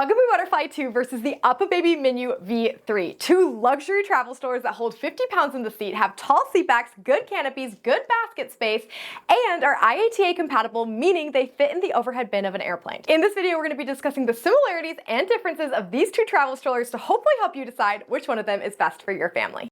Bugaboo Butterfly 2 versus the UPPAbaby Minu V3. Two luxury travel strollers that hold 50 pounds in the seat, have tall seat backs, good canopies, good basket space, and are IATA compatible, meaning they fit in the overhead bin of an airplane. In this video, we're going to be discussing the similarities and differences of these two travel strollers to hopefully help you decide which one of them is best for your family.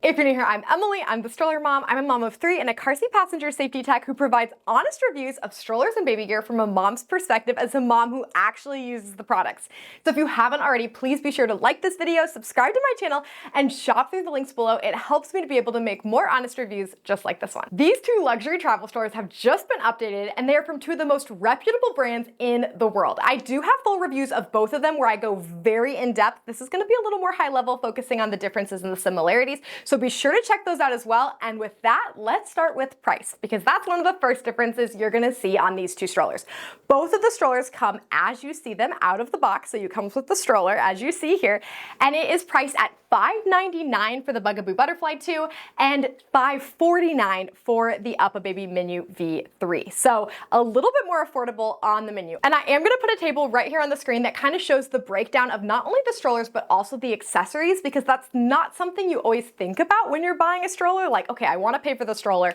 If you're new here, I'm Emily. I'm the stroller mom. I'm a mom of 3 and a car seat passenger safety tech who provides honest reviews of strollers and baby gear from a mom's perspective as a mom who actually uses the products. So if you haven't already, please be sure to like this video, subscribe to my channel, and shop through the links below. It helps me to be able to make more honest reviews just like this one. These two luxury travel strollers have just been updated, and they are from two of the most reputable brands in the world. I do have full reviews of both of them where I go very in depth. This is going to be a little more high level, focusing on the differences and the similarities. So be sure to check those out as well. And with that, let's start with price, because that's one of the first differences you're gonna see on these two strollers. Both of the strollers come as you see them out of the box. So you come with the stroller as you see here, and it is priced at $599 for the Bugaboo Butterfly 2 and $549 for the UPPAbaby Minu V3. So a little bit more affordable on the Minu. And I am gonna put a table right here on the screen that kind of shows the breakdown of not only the strollers, but also the accessories, because that's not something you always think about when you're buying a stroller. Like, okay, I wanna pay for the stroller,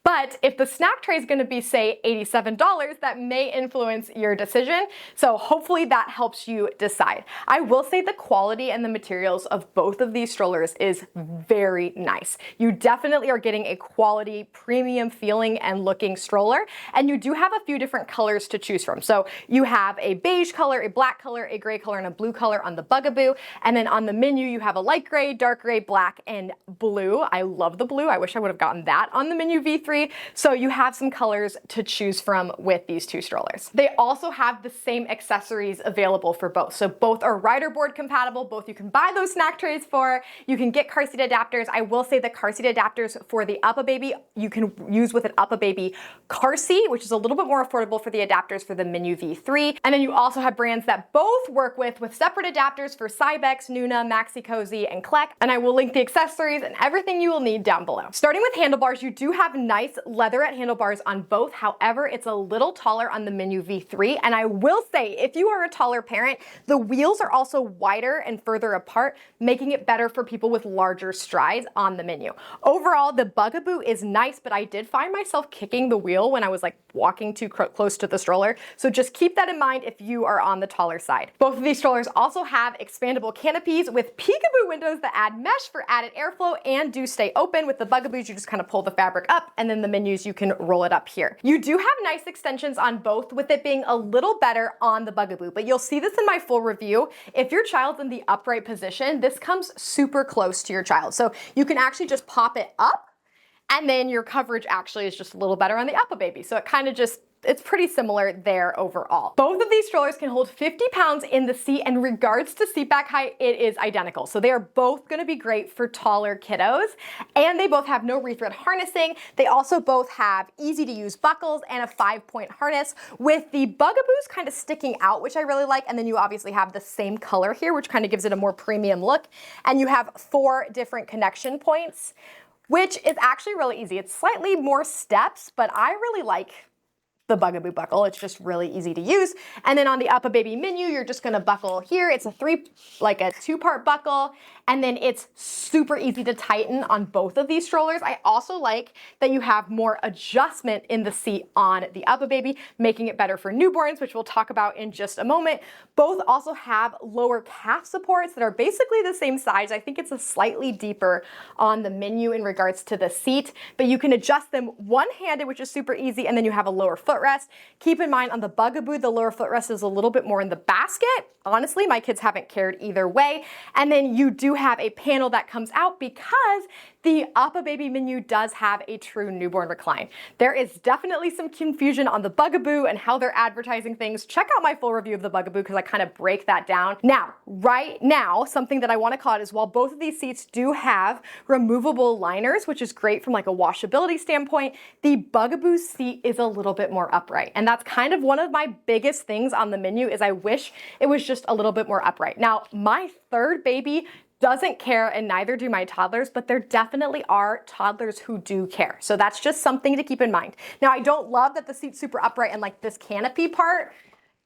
but if the snack tray is going to be, say, $87, that may influence your decision. So hopefully that helps you decide. I will say the quality and the materials of both of these strollers is very nice. You definitely are getting a quality, premium feeling and looking stroller. And you do have a few different colors to choose from. So you have a beige color, a black color, a gray color, and a blue color on the Bugaboo. And then on the Minu, you have a light gray, dark gray, black, and blue. I love the blue. I wish I would have gotten that on the Minu V3. So you have some colors to choose from with these two strollers. They also have the same accessories available for both. So both are rider board compatible. Both you can buy those snack trays for. You can get car seat adapters. I will say the car seat adapters for the UPPAbaby you can use with an UPPAbaby car seat, which is a little bit more affordable for the adapters for the Minu V3. And then you also have brands that both work with separate adapters for Cybex, Nuna, Maxi Cozy, and Kleck. And I will link the accessories and everything you will need down below. Starting with handlebars, you do have nice leatherette handlebars on both. However, it's a little taller on the Minu V3. And I will say, if you are a taller parent, the wheels are also wider and further apart, making it better for people with larger strides on the Minu. Overall, the Bugaboo is nice, but I did find myself kicking the wheel when I was like walking too close to the stroller. So just keep that in mind if you are on the taller side. Both of these strollers also have expandable canopies with peekaboo windows that add mesh for added airflow and do stay open. With the Bugaboos, you just kind of pull the fabric up, and then the Minus, you can roll it up here. You do have nice extensions on both, with it being a little better on the Bugaboo, but you'll see this in my full review. If your child's in the upright position, this comes super close to your child. So you can actually just pop it up, and then your coverage actually is just a little better on the UPPAbaby. So it kind of just, it's pretty similar there overall. Both of these strollers can hold 50 pounds in the seat, and in regards to seat back height, it is identical. So they are both gonna be great for taller kiddos, and they both have no rethread harnessing. They also both have easy to use buckles and a 5-point harness, with the Bugaboos kind of sticking out, which I really like. And then you obviously have the same color here, which kind of gives it a more premium look. And you have 4 different connection points, which is actually really easy. It's slightly more steps, but I really like the Bugaboo buckle. It's just really easy to use. And then on the UPPAbaby Minu, you're just gonna buckle here. It's a 2-part buckle, and then it's super easy to tighten on both of these strollers. I also like that you have more adjustment in the seat on the UPPAbaby, making it better for newborns, which we'll talk about in just a moment. Both also have lower calf supports that are basically the same size. I think it's a slightly deeper on the Minu in regards to the seat, but you can adjust them one-handed, which is super easy, and then you have a lower footrest. Keep in mind on the Bugaboo, the lower footrest is a little bit more in the basket. Honestly, my kids haven't cared either way. And then you do have a panel that comes out because the UPPAbaby Minu does have a true newborn recline. There is definitely some confusion on the Bugaboo and how they're advertising things. Check out my full review of the Bugaboo because I kind of break that down. Now, right now, something that I want to call it is, while both of these seats do have removable liners, which is great from like a washability standpoint, the Bugaboo seat is a little bit more upright. And that's kind of one of my biggest things on the Minu, is I wish it was just a little bit more upright. Now, my third baby doesn't care, and neither do my toddlers, but there definitely are toddlers who do care. So that's just something to keep in mind. Now, I don't love that the seat's super upright and like this canopy part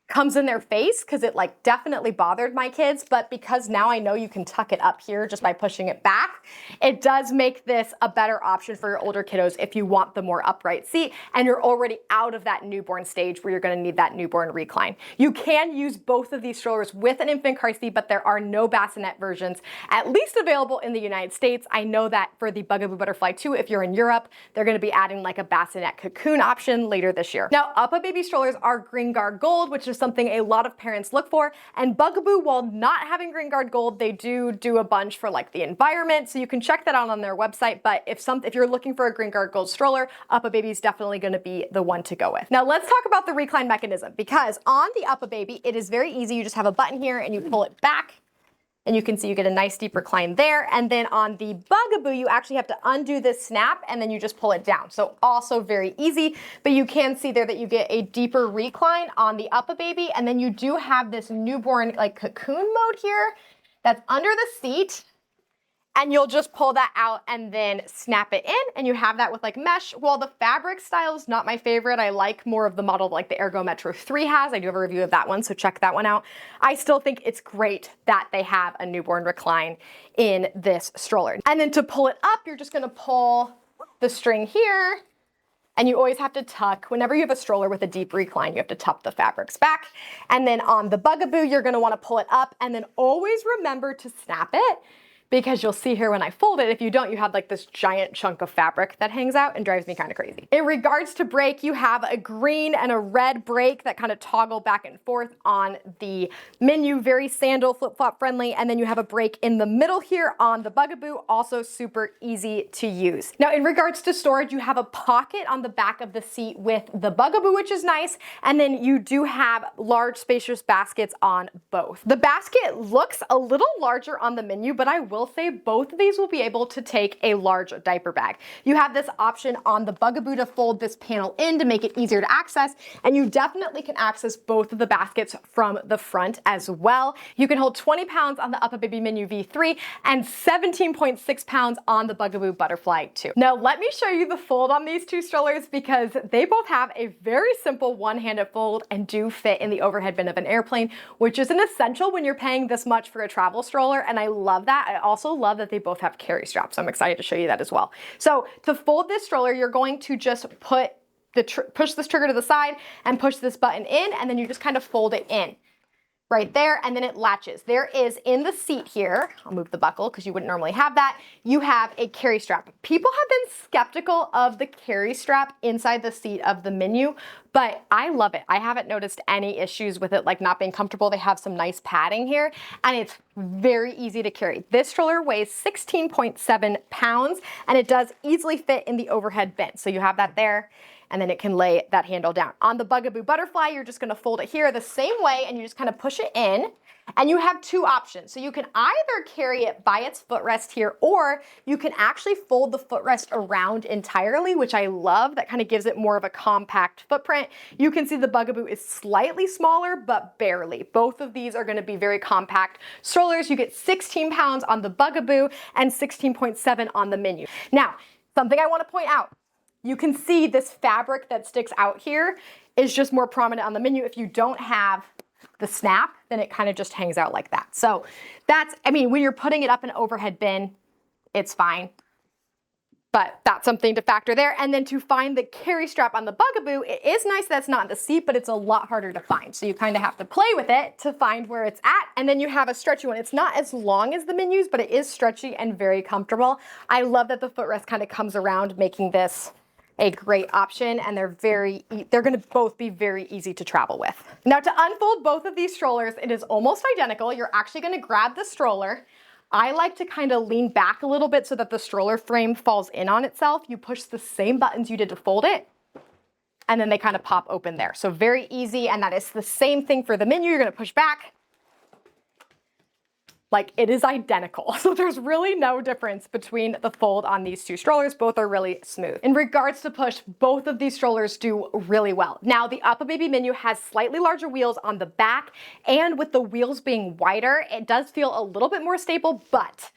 comes in their face because it like definitely bothered my kids, but because now I know you can tuck it up here just by pushing it back, it does make this a better option for your older kiddos if you want the more upright seat and you're already out of that newborn stage where you're going to need that newborn recline. You can use both of these strollers with an infant car seat, but there are no bassinet versions, at least available in the United States. I know that for the Bugaboo Butterfly 2, if you're in Europe, they're going to be adding like a bassinet cocoon option later this year. Now, UPPAbaby strollers are Green Guard Gold, which is something a lot of parents look for, and Bugaboo, while not having Green Guard Gold, they do a bunch for like the environment, so you can check that out on their website. But if you're looking for a Green Guard Gold stroller, UPPAbaby is definitely going to be the one to go with. Now let's talk about the recline mechanism, because on the UPPAbaby, it is very easy. You just have a button here and you pull it back, and you can see you get a nice deep recline there. And then on the Bugaboo, you actually have to undo this snap and then you just pull it down. So also very easy, but you can see there that you get a deeper recline on the UPPAbaby. And then you do have this newborn like cocoon mode here that's under the seat. And you'll just pull that out and then snap it in, and you have that with like mesh. While the fabric style is not my favorite, I like more of the model like the Ergo Metro 3 has. I do have a review of that one, so check that one out. I still think it's great that they have a newborn recline in this stroller. And then to pull it up, you're just gonna pull the string here, and you always have to tuck, whenever you have a stroller with a deep recline, you have to tuck the fabrics back. And then on the Bugaboo, you're gonna wanna pull it up, and then always remember to snap it, because you'll see here when I fold it, if you don't, you have like this giant chunk of fabric that hangs out and drives me kind of crazy. In regards to brake, you have a green and a red brake that kind of toggle back and forth on the Minu, very sandal, flip-flop friendly, and then you have a brake in the middle here on the Bugaboo, also super easy to use. Now, in regards to storage, you have a pocket on the back of the seat with the Bugaboo, which is nice, and then you do have large spacious baskets on both. The basket looks a little larger on the Minu, but I will say both of these will be able to take a large diaper bag. You have this option on the Bugaboo to fold this panel in to make it easier to access, and you definitely can access both of the baskets from the front as well. You can hold 20 pounds on the UPPAbaby Minu V3 and 17.6 pounds on the Bugaboo Butterfly 2. Now let me show you the fold on these two strollers, because they both have a very simple one-handed fold and do fit in the overhead bin of an airplane, which is an essential when you're paying this much for a travel stroller, and I love that. I also love that they both have carry straps, so I'm excited to show you that as well. So to fold this stroller, you're going to just push this trigger to the side and push this button in, and then you just kind of fold it in right there, and then it latches. There is in the seat here, I'll move the buckle because you wouldn't normally have that, you have a carry strap. People have been skeptical of the carry strap inside the seat of the Minu, but I love it. I haven't noticed any issues with it like not being comfortable. They have some nice padding here, and it's very easy to carry. This stroller weighs 16.7 pounds, and it does easily fit in the overhead bin. So you have that there, and then it can lay that handle down. On the Bugaboo Butterfly, you're just gonna fold it here the same way, and you just kind of push it in, and you have two options. So you can either carry it by its footrest here, or you can actually fold the footrest around entirely, which I love. That kind of gives it more of a compact footprint. You can see the Bugaboo is slightly smaller, but barely. Both of these are gonna be very compact strollers. You get 16 pounds on the Bugaboo and 16.7 on the Minu. Now, something I wanna point out, you can see this fabric that sticks out here is just more prominent on the Minu. If you don't have the snap, then it kind of just hangs out like that. So that's, I mean, when you're putting it up in an overhead bin, it's fine. But that's something to factor there. And then to find the carry strap on the Bugaboo, it is nice that it's not in the seat, but it's a lot harder to find. So you kind of have to play with it to find where it's at. And then you have a stretchy one. It's not as long as the Minus, but it is stretchy and very comfortable. I love that the footrest kind of comes around, making this a great option, and they're going to both be very easy to travel with. Now to unfold both of these strollers, it is almost identical. You're actually going to grab the stroller. I like to kind of lean back a little bit so that the stroller frame falls in on itself. You push the same buttons you did to fold it, and then they kind of pop open there. So very easy, and that is the same thing for the Minu. You're going to push back, Like, it is identical. So there's really no difference between the fold on these two strollers. Both are really smooth. In regards to push, both of these strollers do really well. Now, the UPPAbaby Minu has slightly larger wheels on the back, and with the wheels being wider, it does feel a little bit more stable, but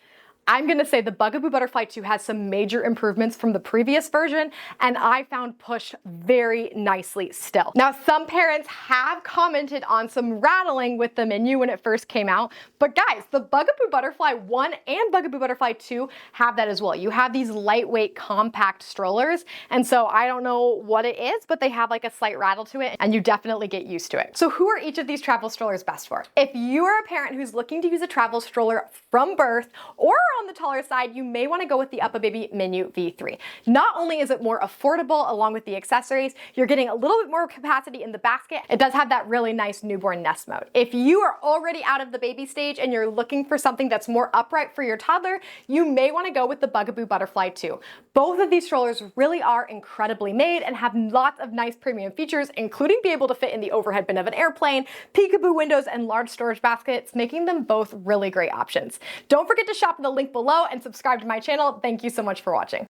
I'm gonna say the Bugaboo Butterfly 2 has some major improvements from the previous version, and I found push very nicely still. Now, some parents have commented on some rattling with the Minu when it first came out, but guys, the Bugaboo Butterfly 1 and Bugaboo Butterfly 2 have that as well. You have these lightweight, compact strollers, and so I don't know what it is, but they have like a slight rattle to it, and you definitely get used to it. So who are each of these travel strollers best for? If you are a parent who's looking to use a travel stroller from birth, or on the taller side, you may want to go with the UPPAbaby Minu V3. Not only is it more affordable along with the accessories, you're getting a little bit more capacity in the basket. It does have that really nice newborn nest mode. If you are already out of the baby stage and you're looking for something that's more upright for your toddler, you may want to go with the Bugaboo Butterfly 2. Both of these strollers really are incredibly made and have lots of nice premium features, including being able to fit in the overhead bin of an airplane, peekaboo windows, and large storage baskets, making them both really great options. Don't forget to shop in the link below and subscribe to my channel. Thank you so much for watching.